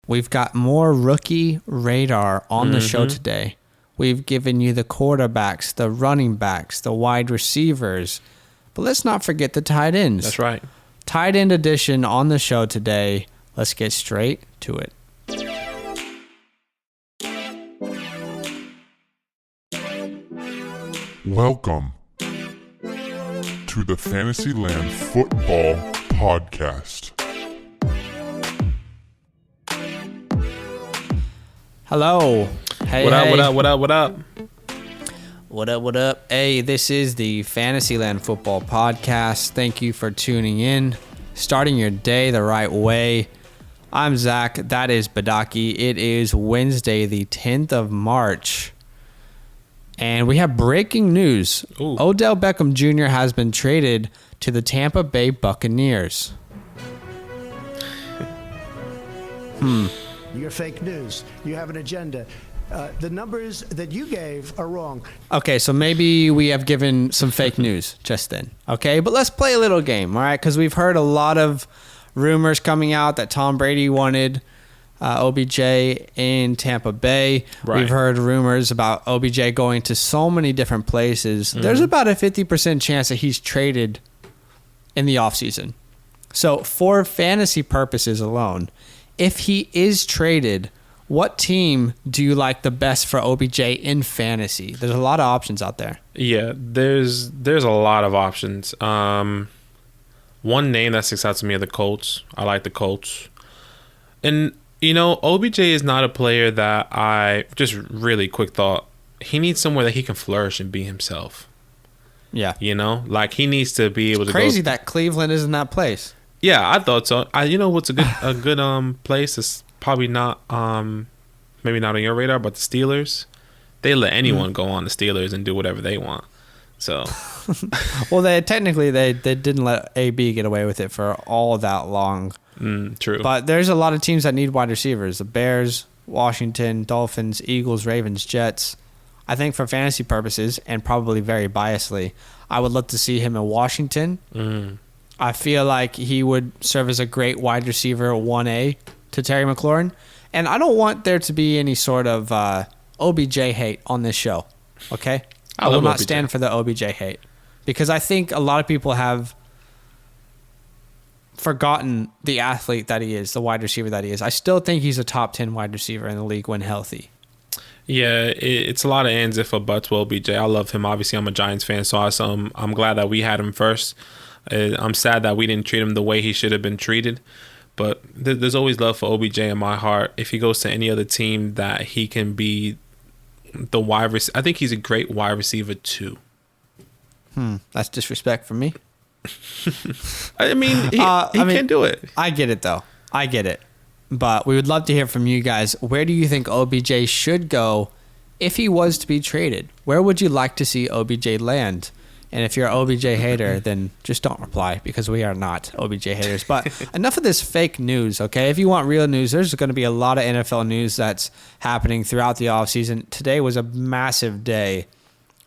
we've got more rookie radar on the show today. We've given you the quarterbacks, the running backs, the wide receivers. But let's not forget the tight ends. That's right. Tight end edition on the show today. Let's get straight to it. Welcome to the Fantasyland Football Podcast. Hello. Hey, What up, hey. what up, what up, what up? What up, what up? Hey, this is the Fantasyland Football Podcast. Thank you for tuning in, starting your day the right way. I'm Zach. That is Badaki. It is Wednesday, the 10th of March. And we have breaking news. Ooh. Odell Beckham Jr. has been traded to the Tampa Bay Buccaneers. You're fake news. You have an agenda. The numbers that you gave are wrong. Okay, so maybe we have given some fake news just then. Okay, but let's play a little game, all right? Because we've heard a lot of rumors coming out that Tom Brady wanted OBJ in Tampa Bay. Right. We've heard rumors about OBJ going to so many different places. There's about a 50% chance that he's traded in the offseason. So for fantasy purposes alone, if he is traded, what team do you like the best for OBJ in fantasy? There's a lot of options out there. Yeah, there's a lot of options. One name that sticks out to me are the Colts. I like the Colts. And, you know, OBJ is not a player that just really quick thought, he needs somewhere that he can flourish and be himself. Yeah. You know? Like, he needs to be able to Crazy go. that Cleveland isn't that place. Yeah, I thought so. You know what's a good place is probably not maybe not on your radar, but the Steelers. They let anyone go on the Steelers and do whatever they want. So Well, they didn't let AB get away with it for all that long. true. But there's a lot of teams that need wide receivers. The Bears, Washington, Dolphins, Eagles, Ravens, Jets. I think for fantasy purposes, and probably very biasly, I would love to see him in Washington. I feel like he would serve as a great wide receiver 1A to Terry McLaurin. And I don't want there to be any sort of OBJ hate on this show, okay? I will love not OBJ. stand for the OBJ hate because I think a lot of people have forgotten the athlete that he is, the wide receiver that he is. I still think he's a top 10 wide receiver in the league when healthy. Yeah, it's a lot of ands if or buts with OBJ. I love him. Obviously, I'm a Giants fan, so I'm glad that we had him first. I'm sad that we didn't treat him the way he should have been treated. But there's always love for OBJ in my heart. If he goes to any other team that he can be the wide receiver, I think he's a great wide receiver too. That's disrespect from me. I mean, he can do it. I get it, though. I get it. But we would love to hear from you guys. Where do you think OBJ should go if he was to be traded? Where would you like to see OBJ land? And if you're an OBJ hater, then just don't reply because we are not OBJ haters. But enough of this fake news, okay? If you want real news, there's going to be a lot of NFL news that's happening throughout the offseason. Today was a massive day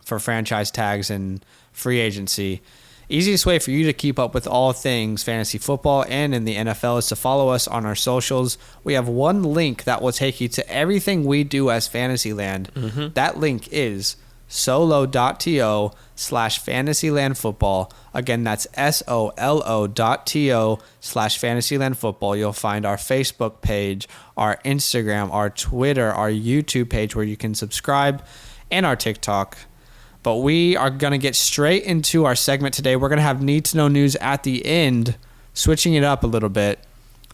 for franchise tags and free agency. Easiest way for you to keep up with all things fantasy football and in the NFL is to follow us on our socials. We have one link that will take you to everything we do as Fantasyland. That link is solo.to/fantasylandfootball. Again, that's solo.to/fantasylandfootball. You'll find our Facebook page, our Instagram, our Twitter, our YouTube page where you can subscribe, and our TikTok. But we are going to get straight into our segment today. We're going to have Need to Know News at the end, switching it up a little bit.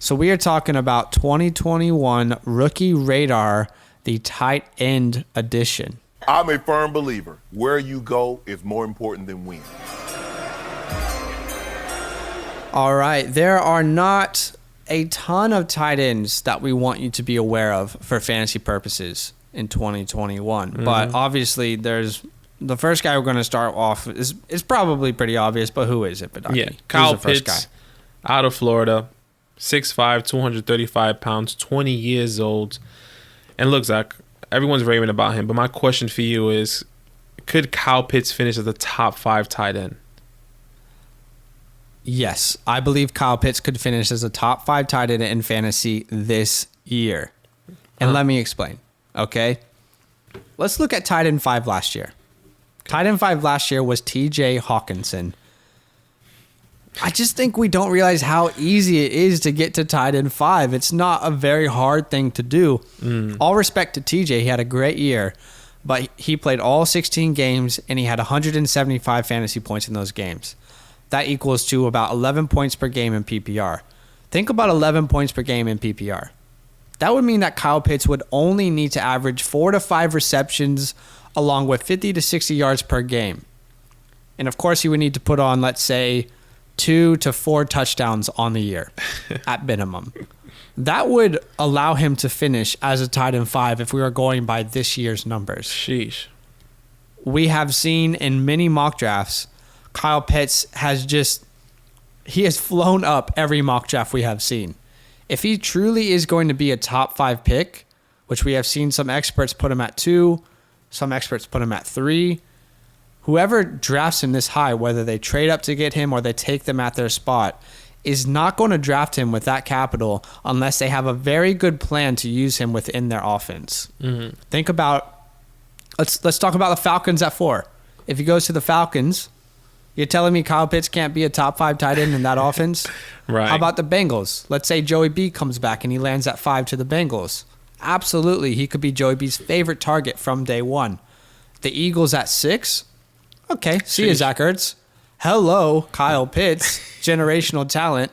So we are talking about 2021 Rookie Radar, the tight end edition. I'm a firm believer. Where you go is more important than when. All right. There are not a ton of tight ends that we want you to be aware of for fantasy purposes in 2021. But obviously, there's the first guy we're going to start off is probably pretty obvious, but who is it? Badaki? Yeah, Who's Kyle the first Pitts, guy? out of Florida, 6'5", 235 pounds, 20 years old. And look, Zach, everyone's raving about him, but my question for you is, could Kyle Pitts finish as the top 5 tight end? Yes, I believe Kyle Pitts could finish as a top 5 tight end in fantasy this year. And let me explain, okay? Let's look at tight end 5 last year. Tight end 5 last year was TJ Hawkinson. I just think we don't realize how easy it is to get to tight end 5. It's not a very hard thing to do. All respect to TJ. He had a great year, but he played all 16 games and he had 175 fantasy points in those games. That equals to about 11 points per game in PPR. Think about 11 points per game in PPR. That would mean that Kyle Pitts would only need to average 4 to 5 receptions along with 50 to 60 yards per game. And of course, he would need to put on, let's say, 2 to 4 touchdowns on the year at minimum. That would allow him to finish as a tight end 5 if we were going by this year's numbers. Sheesh. We have seen in many mock drafts, Kyle Pitts he has flown up every mock draft we have seen. If he truly is going to be a top 5 pick, which we have seen some experts put him at 2, some experts put him at 3, whoever drafts him this high, whether they trade up to get him or they take them at their spot, is not going to draft him with that capital unless they have a very good plan to use him within their offense. Mm-hmm. Think about, let's talk about the Falcons at 4. If he goes to the Falcons, you're telling me Kyle Pitts can't be a top 5 tight end in that offense? Right. How about the Bengals? Let's say Joey B comes back and he lands at 5 to the Bengals. Absolutely, he could be Joey B's favorite target from day one. The Eagles at 6? Okay, see you, Zach Ertz. Hello, Kyle Pitts, generational talent.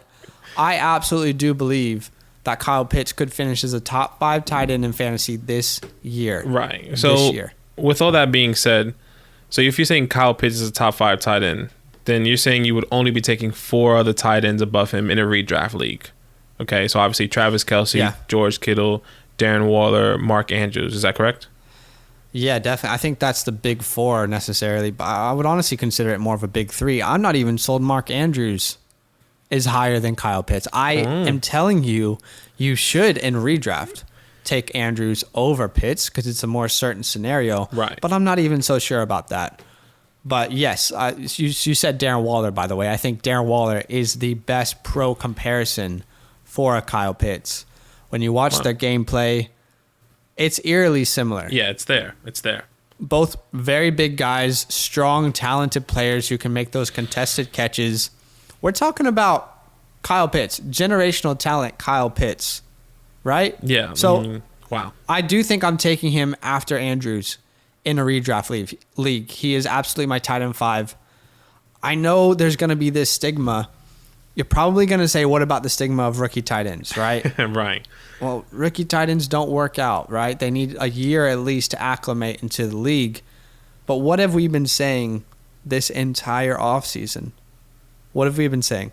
I absolutely do believe that Kyle Pitts could finish as a top 5 tight end in fantasy this year. Right. So, with all that being said, so if you're saying Kyle Pitts is a top 5 tight end, then you're saying you would only be taking 4 other tight ends above him in a redraft league. Okay, so obviously Travis Kelce, George Kittle, Darren Waller, Mark Andrews. Is that correct? Yeah, definitely. I think that's the big 4 necessarily, but I would honestly consider it more of a big 3. I'm not even sold Mark Andrews is higher than Kyle Pitts. I am telling you, you should in redraft take Andrews over Pitts because it's a more certain scenario. Right. But I'm not even so sure about that. But yes, you said Darren Waller, by the way. I think Darren Waller is the best pro comparison for a Kyle Pitts. When you watch their gameplay, it's eerily similar. Yeah, it's there. It's there. Both very big guys, strong, talented players who can make those contested catches. We're talking about Kyle Pitts, generational talent Kyle Pitts, right? Yeah. So, wow. I do think I'm taking him after Andrews in a redraft league. He is absolutely my tight end 5. I know there's going to be this stigma. You're probably going to say, what about the stigma of rookie tight ends, right? Right. Well, rookie tight ends don't work out, right? They need a year at least to acclimate into the league. But what have we been saying this entire offseason? What have we been saying?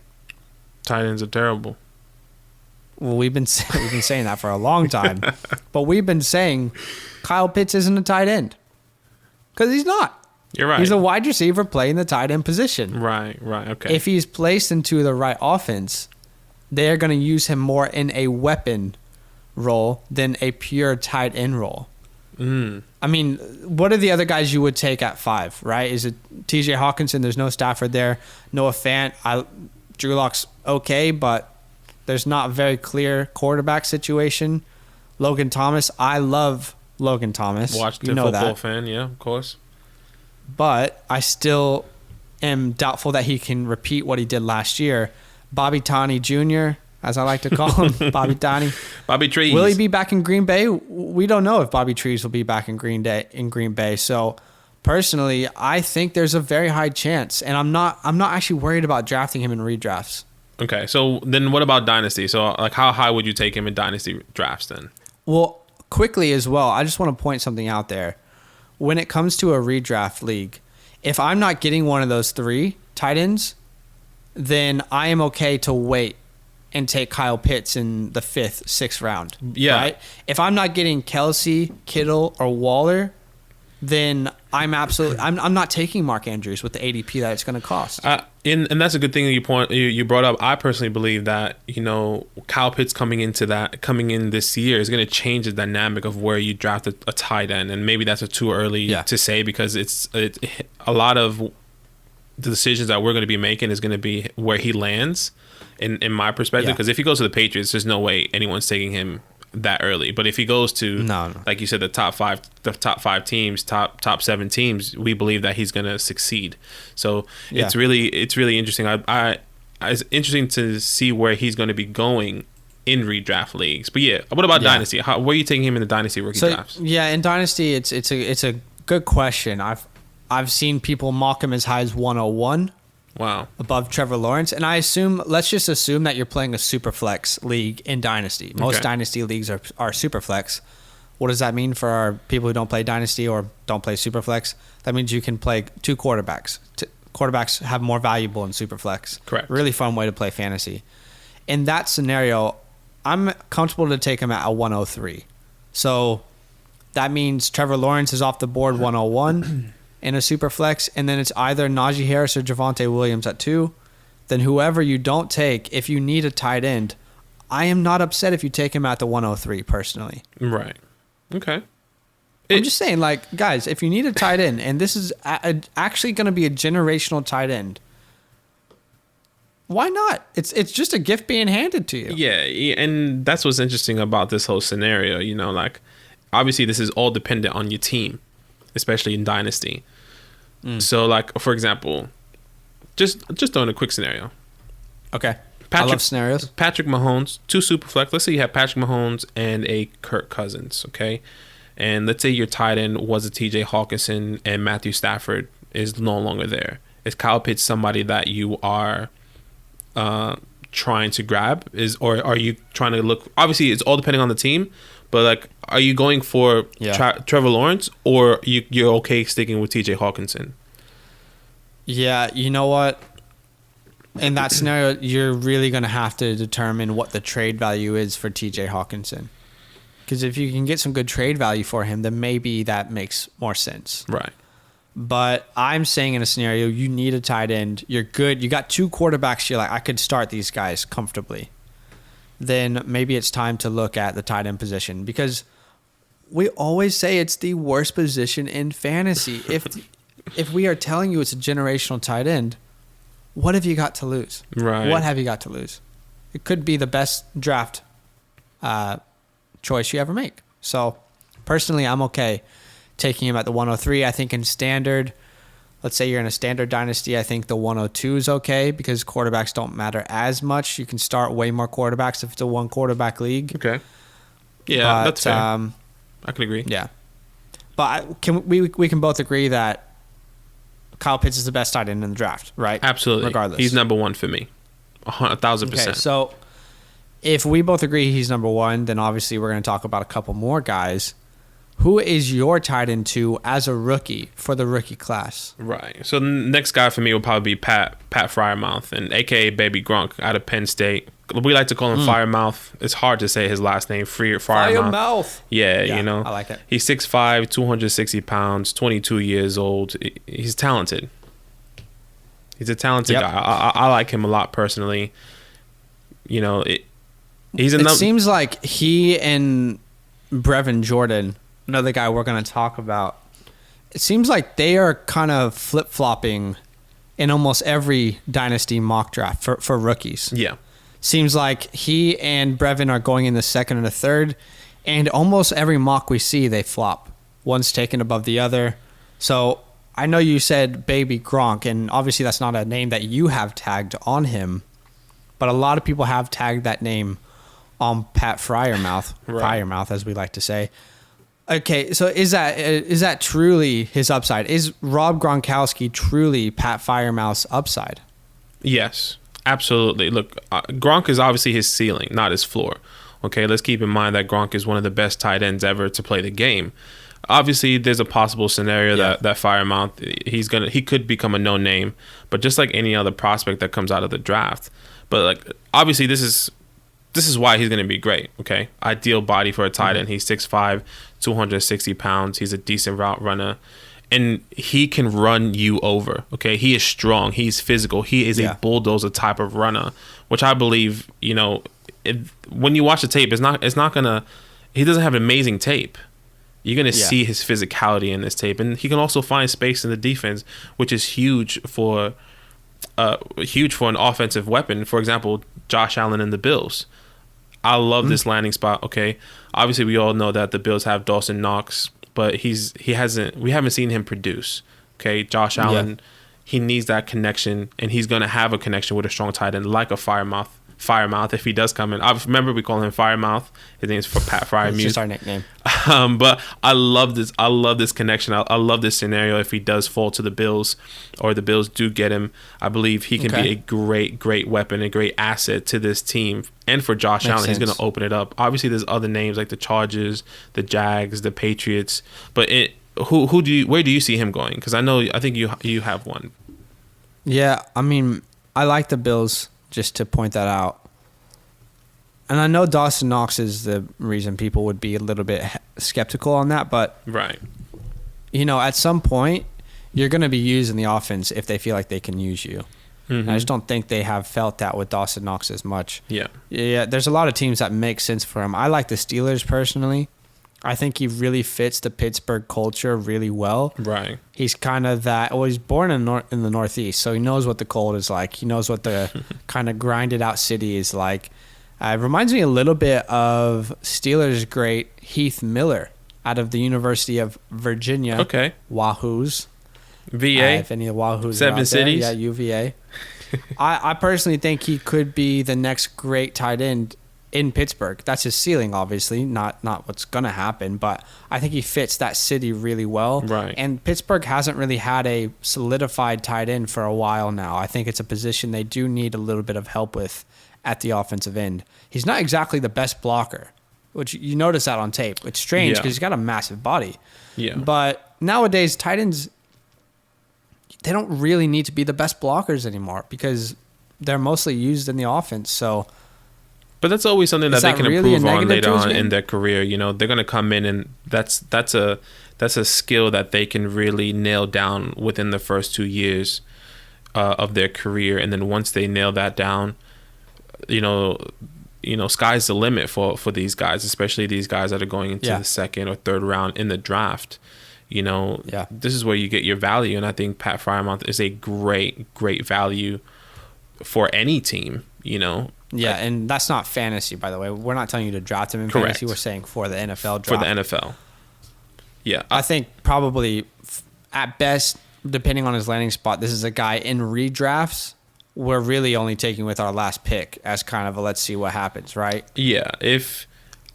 Tight ends are terrible. Well, we've been saying that for a long time. But we've been saying Kyle Pitts isn't a tight end. Because he's not. You're right. He's a wide receiver playing the tight end position. Right, okay. If he's placed into the right offense, they're going to use him more in a weapon role than a pure tight end role. I mean, what are the other guys you would take at 5, right? Is it TJ Hawkinson? There's no Stafford there. Noah Fant. Drew Lock's okay, but there's not a very clear quarterback situation. Logan Thomas. I love Logan Thomas. Watched a football fan, yeah, of course. But I still am doubtful that he can repeat what he did last year. Bobby Toney Jr., as I like to call him, Bobby Toney. Bobby Trees. Will he be back in Green Bay? We don't know if Bobby Trees will be back in Green Bay. So personally, I think there's a very high chance, and I'm not actually worried about drafting him in redrafts. Okay, so then what about Dynasty? So like, how high would you take him in Dynasty drafts then? Well, quickly as well, I just want to point something out there. When it comes to a redraft league, if I'm not getting one of those 3 tight ends, then I am okay to wait and take Kyle Pitts in the 5th, 6th round. Yeah. Right? If I'm not getting Kelce, Kittle, or Waller, then I'm not taking Mark Andrews with the ADP that it's going to cost. And that's a good thing that you brought up. I personally believe that, Kyle Pitts coming in this year is going to change the dynamic of where you draft a tight end, and maybe that's too early to say because it's a lot of the decisions that we're going to be making is going to be where he lands in my perspective, because if he goes to the Patriots, there's no way anyone's taking him that early. But if he goes to, No. like you said, the top five teams, top 7 teams, we believe that he's going to succeed. So Yeah. it's really interesting. It's interesting to see where he's going to be going in redraft leagues. But yeah, what about Yeah. Dynasty? Where are you taking him in the Dynasty rookie So drafts? yeah, in Dynasty, it's a good question. I've seen people mock him as high as 101 Wow. above Trevor Lawrence, and let's just assume that you're playing a Superflex league in Dynasty. Most Okay. Dynasty leagues are Superflex. What does that mean for our people who don't play Dynasty or don't play Superflex? That means you can play 2 quarterbacks. Quarterbacks have more valuable in Superflex. Correct. Really fun way to play fantasy. In that scenario, I'm comfortable to take him at a 103. So that means Trevor Lawrence is off the board 101 in a Superflex, and then it's either Najee Harris or Javonte Williams at 2. Then whoever you don't take, if you need a tight end, I am not upset if you take him at the 103 personally. Right. Okay. I'm just saying, like, guys, if you need a tight end, and this is actually going to be a generational tight end, why not? It's just a gift being handed to you. Yeah, and that's what's interesting about this whole scenario. You know, like, obviously this is all dependent on your team, especially in Dynasty. So, like, for example, just throwing a quick scenario. Okay. I love scenarios. Patrick Mahomes, 2 Superflex. Let's say you have Patrick Mahomes and a Kirk Cousins, okay? And let's say your tight end was a TJ Hawkinson and Matthew Stafford is no longer there. Is Kyle Pitts somebody that you are trying to grab? Or are you trying to look? Obviously, it's all depending on the team, but, like, are you going for Trevor Lawrence, or you're okay sticking with TJ Hawkinson? Yeah, you know what? In that scenario, you're really going to have to determine what the trade value is for TJ Hawkinson. Because if you can get some good trade value for him, then maybe that makes more sense. Right. But I'm saying in a scenario, you need a tight end. You're good. You got 2 quarterbacks. You're like, I could start these guys comfortably. Then maybe it's time to look at the tight end position, because we always say it's the worst position in fantasy. If we are telling you it's a generational tight end, what have you got to lose? Right. What have you got to lose? It could be the best draft choice you ever make. So personally, I'm okay taking him at the 103. I think in standard, let's say you're in a standard dynasty, I think the 102 is okay, because quarterbacks don't matter as much. You can start way more quarterbacks if it's a 1 quarterback league. Okay. Yeah, But, that's fair. I can agree. Yeah. But we can both agree that Kyle Pitts is the best tight end in the draft, right? Absolutely. Regardless. He's number 1 for me. 1,000%. Okay, so if we both agree he's number 1, then obviously we're going to talk about a couple more guys. Who is your tight end 2 as a rookie for the rookie class? Right. So the next guy for me will probably be Pat Fryermouth, and AKA Baby Gronk out of Penn State. We like to call him Firemouth. It's hard to say his last name, Firemouth. Yeah, you know. I like it. He's 6'5", 260 pounds, 22 years old. He's talented. He's a talented guy. I like him a lot personally. You know, he's It seems like he and Brevin Jordan, another guy we're going to talk about, it seems like they are kind of flip-flopping in almost every dynasty mock draft for rookies. Yeah. Seems like he and Brevin are going in the 2nd and the 3rd, and almost every mock we see, they flop. One's taken above the other. So I know you said Baby Gronk, and obviously that's not a name that you have tagged on him, but a lot of people have tagged that name on Pat Fryermouth, Right. Fryermouth as we like to say. Okay, so is that truly his upside? Is Rob Gronkowski truly Pat Fryermouth's upside? Yes, absolutely. Look, Gronk is obviously his ceiling, not his floor. Okay, let's keep in mind that Gronk is one of the best tight ends ever to play the game. Obviously, there's a possible scenario that Firemouth, he could become a no name, but just like any other prospect that comes out of the draft. But, like, obviously this is why he's going to be great. Okay, ideal body for a tight end. He's 6'5", 260 pounds. He's a decent route runner. And he can run you over, okay? He is strong. He's physical. He is a bulldozer type of runner, which I believe, you know, when you watch the tape, it's not gonna. He doesn't have amazing tape. You're gonna see his physicality in this tape, and he can also find space in the defense, which is huge for an offensive weapon. For example, Josh Allen and the Bills. I love this landing spot. Okay, obviously we all know that the Bills have Dawson Knox, but we haven't seen him produce. Okay, Josh Allen, he needs that connection, and he's gonna have a connection with a strong tight end like a Firemouth if he does come in. I remember we call him Firemouth. His name is Pat Freiermuth. It's just our nickname. But I love this. I love this connection. I love this scenario. If he does fall to the Bills, or the Bills do get him, I believe he can be a great weapon, a great asset to this team. And for Josh Allen, he's going to open it up. Obviously, there's other names like the Chargers, the Jags, the Patriots. But where do you see him going? Because I think you have one. Yeah, I mean, I like the Bills, just to point that out. And I know Dawson Knox is the reason people would be a little bit skeptical on that, but right, at some point you're going to be used in the offense if they feel like they can use you. Mm-hmm. I just don't think they have felt that with Dawson Knox as much. Yeah, there's a lot of teams that make sense for him. I like the Steelers personally. I think he really fits the Pittsburgh culture really well. Right. He's kind of that. Well, he's born in the Northeast, so he knows what the cold is like. He knows what the kind of grinded out city is like. It reminds me a little bit of Steelers great Heath Miller out of the University of Virginia. Okay. Wahoos. VA. If any of the Wahoos Seven Cities. Yeah, UVA. I personally think he could be the next great tight end in Pittsburgh. That's his ceiling, obviously, not what's going to happen, but I think he fits that city really well. Right. And Pittsburgh hasn't really had a solidified tight end for a while now. I think it's a position they do need a little bit of help with at the offensive end. He's not exactly the best blocker, which you notice that on tape. It's strange because he's got a massive body. Yeah. But nowadays, tight ends, they don't really need to be the best blockers anymore because they're mostly used in the offense. So, but that's always something that they can really improve on later on in their career. They're going to come in, and that's a skill that they can really nail down within the first 2 years of their career. And then once they nail that down, sky's the limit for these guys, especially these guys that are going into the second or third round in the draft. This is where you get your value, and I think Pat Freiermuth is a great value for any team. Yeah, and that's not fantasy, by the way. We're not telling you to draft him in fantasy. We're saying for the NFL draft. For the NFL. Yeah. I think probably at best, depending on his landing spot, this is a guy in redrafts we're really only taking with our last pick as kind of a let's see what happens, right? Yeah. In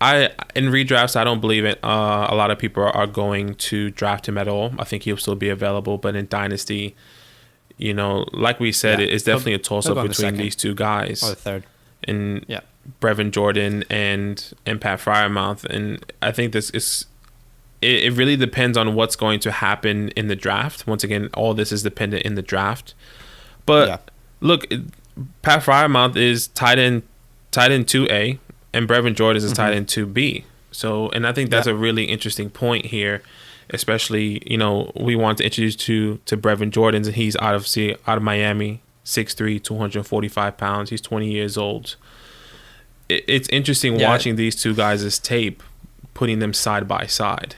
redrafts, I don't believe it. A lot of people are going to draft him at all. I think he'll still be available, but in Dynasty, like we said, it's definitely a toss-up between these two guys. Or the third. And Brevin Jordan and Pat Freiermuth. And I think it really depends on what's going to happen in the draft. Once again, all this is dependent in the draft. But look, Pat Freiermuth is tight end 2A, and Brevin Jordan is tight end 2B. So, and I think that's a really interesting point here, especially, we want to introduce to Brevin Jordan, and he's out of Miami, 6'3", 245 pounds. He's 20 years old. It's interesting watching these two guys' tape, putting them side by side.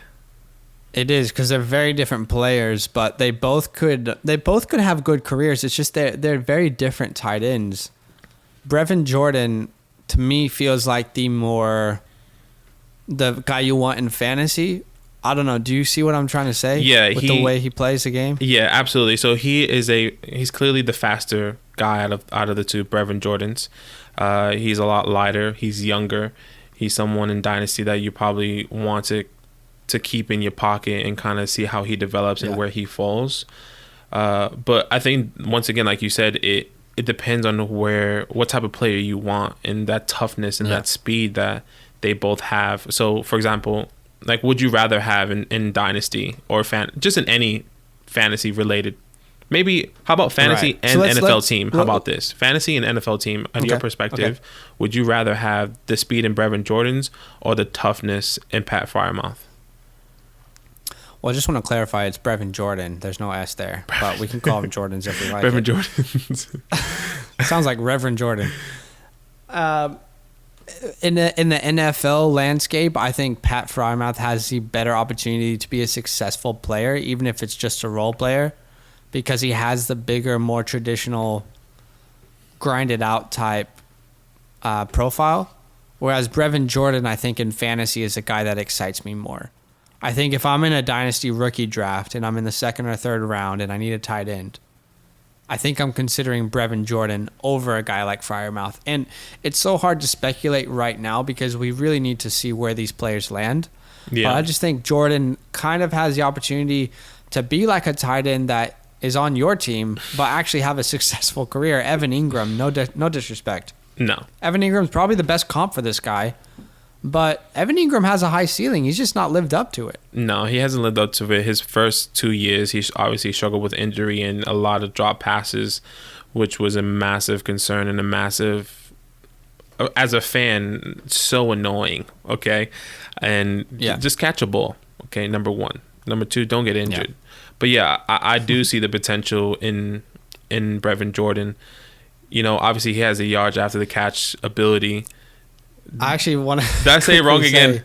It is, because they're very different players, but they both could have good careers. It's just they're very different tight ends. Brevin Jordan, to me, feels like the guy you want in fantasy. I don't know. Do you see what I'm trying to say? Yeah, with the way he plays the game. Yeah, absolutely. So he's clearly the faster guy out of the two Brevin Jordans. He's a lot lighter. He's younger. He's someone in Dynasty that you probably want to keep in your pocket and kind of see how he develops and where he falls. But I think, once again, like you said, it depends on what type of player you want, and that toughness and that speed that they both have. So, for example, like, would you rather have in Dynasty or just in any fantasy related? Maybe, how about fantasy and NFL team? How about this? Fantasy and NFL team, in your perspective, would you rather have the speed in Brevin Jordan's or the toughness in Pat Freiermuth? Well, I just want to clarify, it's Brevin Jordan. There's no S there, but we can call him Jordans if we like. Brevin Jordans. Sounds like Reverend Jordan. In the NFL landscape, I think Pat Freiermuth has the better opportunity to be a successful player, even if it's just a role player, because he has the bigger, more traditional, grinded out type profile. Whereas Brevin Jordan, I think in fantasy is a guy that excites me more. I think if I'm in a dynasty rookie draft and I'm in the second or third round and I need a tight end, I think I'm considering Brevin Jordan over a guy like Freiermuth. And it's so hard to speculate right now because we really need to see where these players land. Yeah. But I just think Jordan kind of has the opportunity to be like a tight end that is on your team, but actually have a successful career. Evan Ingram, no disrespect. No. Evan Ingram's probably the best comp for this guy, but Evan Ingram has a high ceiling. He's just not lived up to it. No, he hasn't lived up to it. His first 2 years, he obviously struggled with injury and a lot of drop passes, which was a massive concern and a massive, as a fan, so annoying, okay? And just catch a ball, okay, number one. Number two, don't get injured. Yeah. But yeah, I do see the potential in Brevin Jordan. You know, obviously he has a yards after the catch ability. I actually want to. Did I say it wrong again?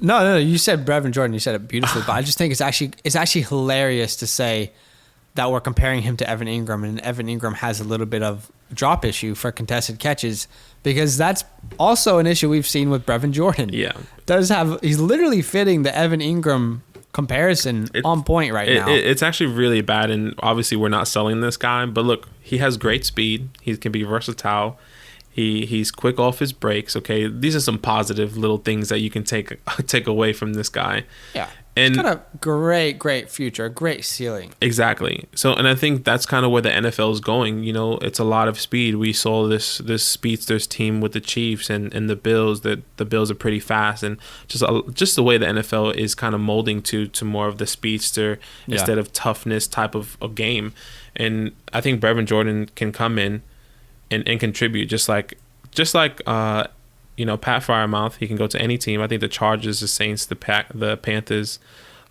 No. You said Brevin Jordan. You said it beautifully, but I just think it's actually hilarious to say that we're comparing him to Evan Ingram, and Evan Ingram has a little bit of drop issue for contested catches because that's also an issue we've seen with Brevin Jordan. Yeah, he's literally fitting the Evan Ingram comparison on point right now. It's actually really bad, and obviously we're not selling this guy. But look, he has great speed. He can be versatile. He's quick off his breaks. Okay, these are some positive little things that you can take away from this guy. Yeah, and he's got a great future, great ceiling. Exactly. So, and I think that's kind of where the NFL is going. You know, it's a lot of speed. We saw this speedsters team with the Chiefs and the Bills. That the Bills are pretty fast, and just the way the NFL is kind of molding to more of the speedster instead of toughness type of game. And I think Brevin Jordan can come in and contribute just like Pat Freiermuth. He can go to any team. I think the Chargers, the Saints, the Panthers.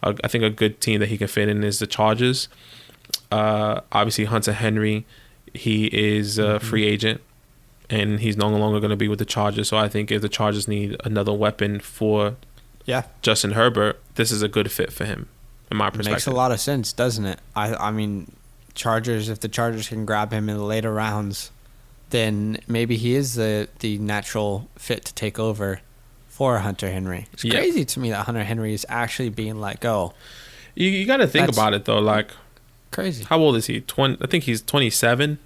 I think a good team that he can fit in is the Chargers. Obviously Hunter Henry, he is a free agent and he's no longer going to be with the Chargers. So I think if the Chargers need another weapon for Justin Herbert, this is a good fit for him, in my perspective. Makes a lot of sense, doesn't it? I mean, if the Chargers can grab him in the later rounds, then maybe he is the natural fit to take over for Hunter Henry. It's crazy to me that Hunter Henry is actually being let go. You got to think about it, though. Like, crazy. How old is he? I think he's 27.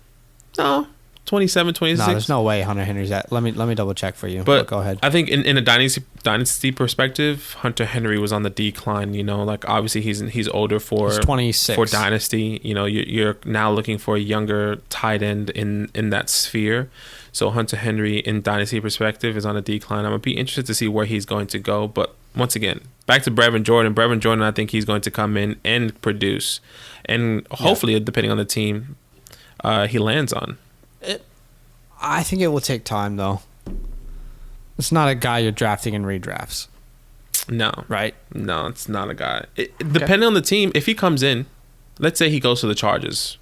No, 27, 26. No, there's no way Hunter Henry's that. Let me double check for you. But go ahead. I think in a dynasty perspective, Hunter Henry was on the decline. You know, like obviously he's older he's 26 for dynasty. You know, you're now looking for a younger tight end in that sphere. So Hunter Henry in dynasty perspective is on a decline. I'm gonna be interested to see where he's going to go. But once again, back to Brevin Jordan. Brevin Jordan, I think he's going to come in and produce, and hopefully, depending on the team, he lands on. I think it will take time, though. It's not a guy you're drafting in redrafts. No. Right? No, it's not a guy. Depending on the team, if he comes in, let's say he goes to the Chargers.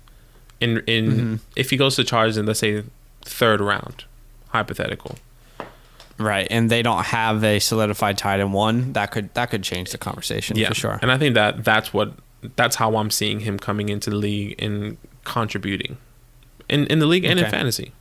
If he goes to the Chargers in, let's say, third round, hypothetical. Right, and they don't have a solidified tight end one, that could change the conversation for sure. And I think that's how I'm seeing him coming into the league and contributing. In the league and in fantasy.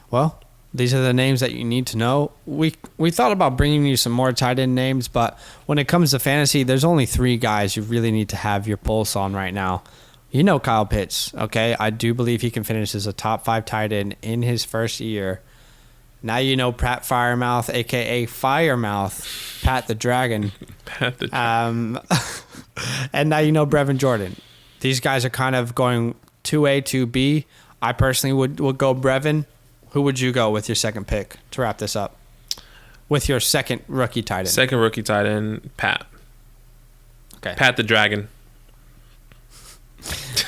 Well, these are the names that you need to know. We thought about bringing you some more tight end names, but when it comes to fantasy, there's only 3 guys you really need to have your pulse on right now. You know Kyle Pitts, okay? I do believe he can finish as a top 5 tight end in his first year. Now you know Pat Freiermuth, a.k.a. Firemouth, Pat the Dragon. Pat the Dragon. And now you know Brevin Jordan. These guys are kind of going 2A, 2B. I personally would go Brevin. Who would you go with your second pick to wrap this up? With your second rookie tight end. Second rookie tight end, Pat. Okay. Pat the Dragon.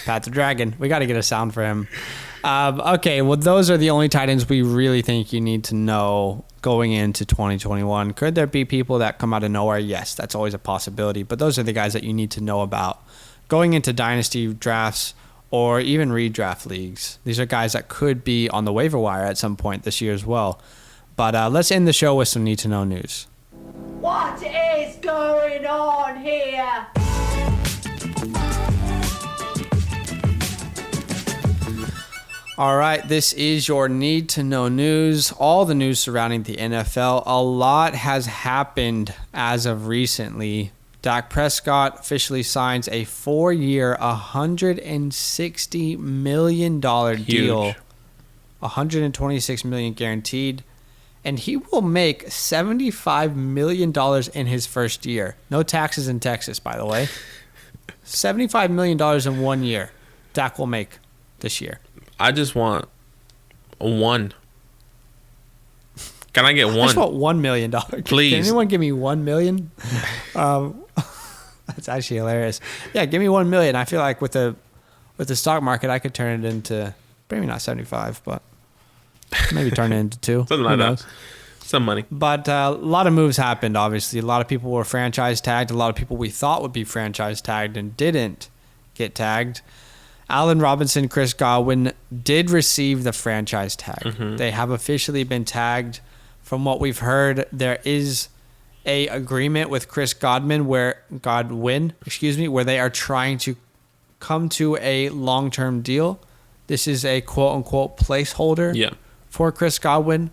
Pat the Dragon. We got to get a sound for him. Okay, well, those are the only tight ends we really think you need to know going into 2021. Could there be people that come out of nowhere? Yes, that's always a possibility. But those are the guys that you need to know about going into dynasty drafts or even redraft leagues. These are guys that could be on the waiver wire at some point this year as well. But let's end the show with some need-to-know news. What is going on here? All right, this is your need to know news, all the news surrounding the NFL. A lot has happened as of recently. Dak Prescott officially signs a 4-year, $160 million deal, $126 million guaranteed, and he will make $75 million in his first year. No taxes in Texas, by the way. $75 million in 1 year Dak will make this year. I just want one. Can I get one? I just want $1 million. Please. Can anyone give me $1 million? That's actually hilarious. Yeah, give me $1 million. I feel like with the stock market, I could turn it into maybe not 75, but maybe turn it into 2. Something like that. Some money. But a lot of moves happened. Obviously, a lot of people were franchise tagged. A lot of people we thought would be franchise tagged and didn't get tagged. Allen Robinson, Chris Godwin did receive the franchise tag. Mm-hmm. They have officially been tagged. From what we've heard, there is a agreement with Chris Godwin where they are trying to come to a long-term deal. This is a quote-unquote placeholder for Chris Godwin.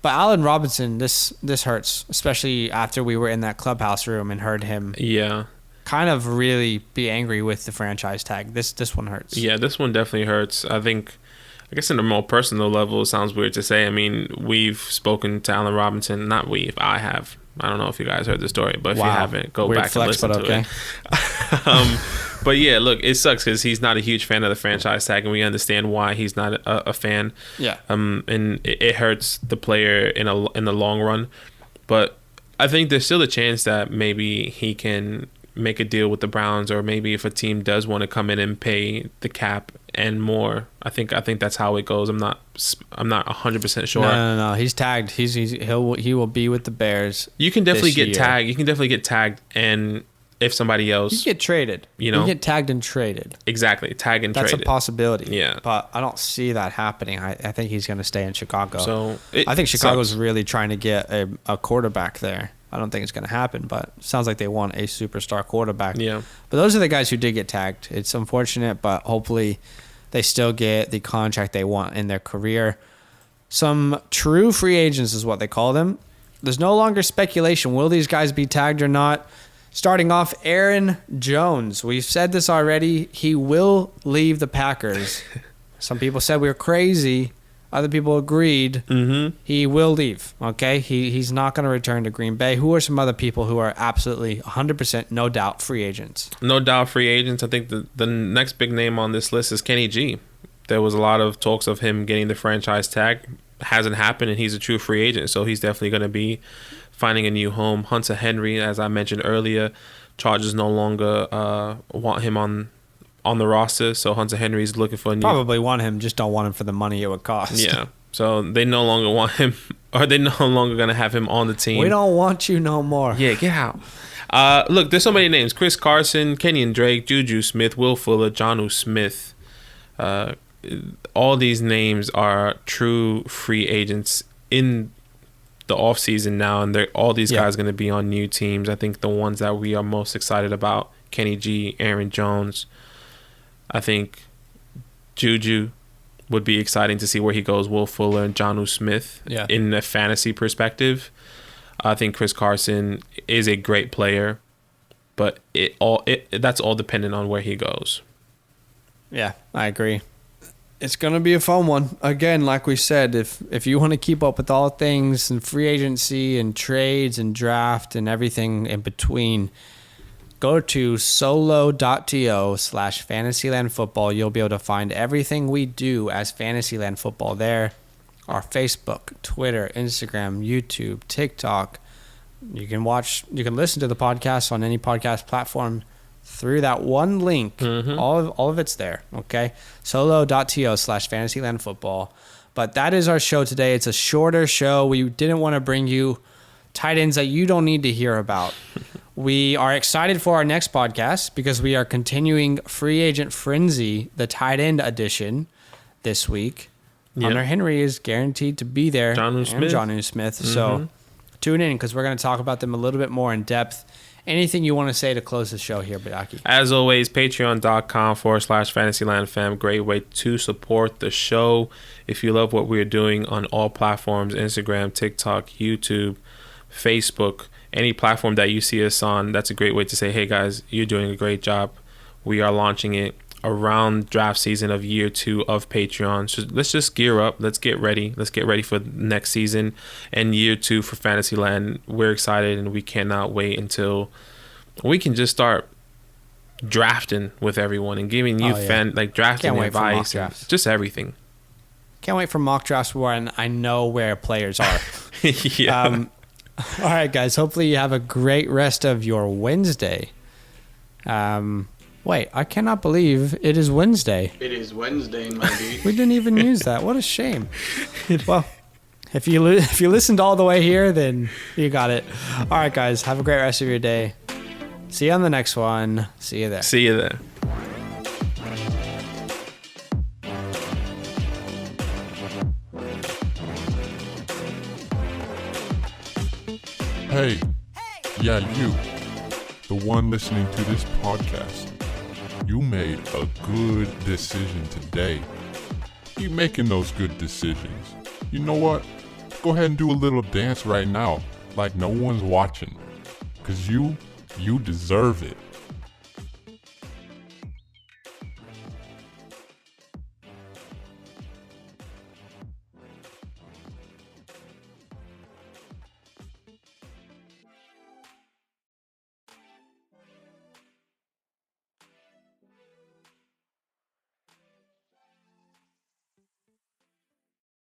But Allen Robinson, this hurts, especially after we were in that clubhouse room and heard him kind of really be angry with the franchise tag. This one hurts. Yeah, this one definitely hurts. I guess in a more personal level, it sounds weird to say. I mean, we've spoken to Allen Robinson. Not we, I have. I don't know if you guys heard the story, but if you haven't, go Weird back flex, and listen to it. But yeah, look, it sucks because he's not a huge fan of the franchise tag, and we understand why he's not a fan. Yeah. And it hurts the player in the long run. But I think there's still a chance that maybe he can make a deal with the Browns, or maybe if a team does want to come in and pay the cap and more. I think that's how it goes. I'm not 100% sure. No. He's tagged. He will be with the Bears. You can definitely get tagged. You can definitely get tagged, and if somebody else, you get traded. You get tagged and traded. Exactly, tag and That's traded. a possibility. Yeah, but I don't see that happening. I think he's going to stay in Chicago. So I think Chicago's really trying to get a quarterback there. I don't think it's going to happen, but it sounds like they want a superstar quarterback. Yeah. But those are the guys who did get tagged. It's unfortunate, but hopefully they still get the contract they want in their career. Some true free agents is what they call them. There's no longer speculation. Will these guys be tagged or not? Starting off, Aaron Jones. We've said this already. He will leave the Packers. Some people said we were crazy. Other people agreed. Mm-hmm. He will leave, okay? He's not going to return to Green Bay. Who are some other people who are absolutely 100%, no doubt, free agents? No doubt free agents. I think the next big name on this list is Kenny G. There was a lot of talks of him getting the franchise tag. Hasn't happened, and he's a true free agent, so he's definitely going to be finding a new home. Hunter Henry, as I mentioned earlier, Chargers no longer want him on the roster, so Hunter Henry's looking for a new... Probably want him, just don't want him for the money it would cost. Yeah, so they no longer want him, or they no longer going to have him on the team. We don't want you no more. Yeah, get out. Look, there's so many names. Chris Carson, Kenyon Drake, Juju Smith, Will Fuller, Jonnu Smith. All these names are true free agents in the offseason now, and all these guys are going to be on new teams. I think the ones that we are most excited about, Kenny G, Aaron Jones. I think Juju would be exciting to see where he goes. Will Fuller and Jonnu Smith in a fantasy perspective. I think Chris Carson is a great player, but that's all dependent on where he goes. Yeah, I agree. It's going to be a fun one. Again, like we said, if you want to keep up with all things and free agency and trades and draft and everything in between, go to solo.to/fantasylandfootball. You'll be able to find everything we do as Fantasyland Football there. Our Facebook, Twitter, Instagram, YouTube, TikTok. You can listen to the podcast on any podcast platform through that one link. Mm-hmm. All of it's there, okay? solo.to/fantasylandfootball. But that is our show today. It's a shorter show. We didn't want to bring you tight ends that you don't need to hear about. We are excited for our next podcast because we are continuing Free Agent Frenzy, the tight end edition, this week. Yep. Hunter Henry is guaranteed to be there. Jonnu Smith. And Jonnu Smith. Mm-hmm. So tune in because we're going to talk about them a little bit more in depth. Anything you want to say to close the show here, Badaki? As always, patreon.com/FantasylandFam. Great way to support the show. If you love what we're doing on all platforms, Instagram, TikTok, YouTube, Facebook, any platform that you see us on, that's a great way to say, hey guys, you're doing a great job. We are launching it around draft season of year 2 of Patreon. So let's just gear up. Let's get ready. Let's get ready for next season and year 2 for Fantasyland. We're excited and we cannot wait until we can just start drafting with everyone and giving you drafting advice and just everything. Can't wait for mock drafts where I know where players are. Yeah. All right, guys. Hopefully you have a great rest of your Wednesday. Wait, I cannot believe it is Wednesday. It is Wednesday, my dude. We didn't even use that. What a shame. Well, if you listened all the way here, then you got it. All right, guys. Have a great rest of your day. See you on the next one. See you there. See you there. Hey, yeah, you, the one listening to this podcast, you made a good decision today. Keep making those good decisions. You know what? Go ahead and do a little dance right now, like no one's watching. 'Cause you deserve it.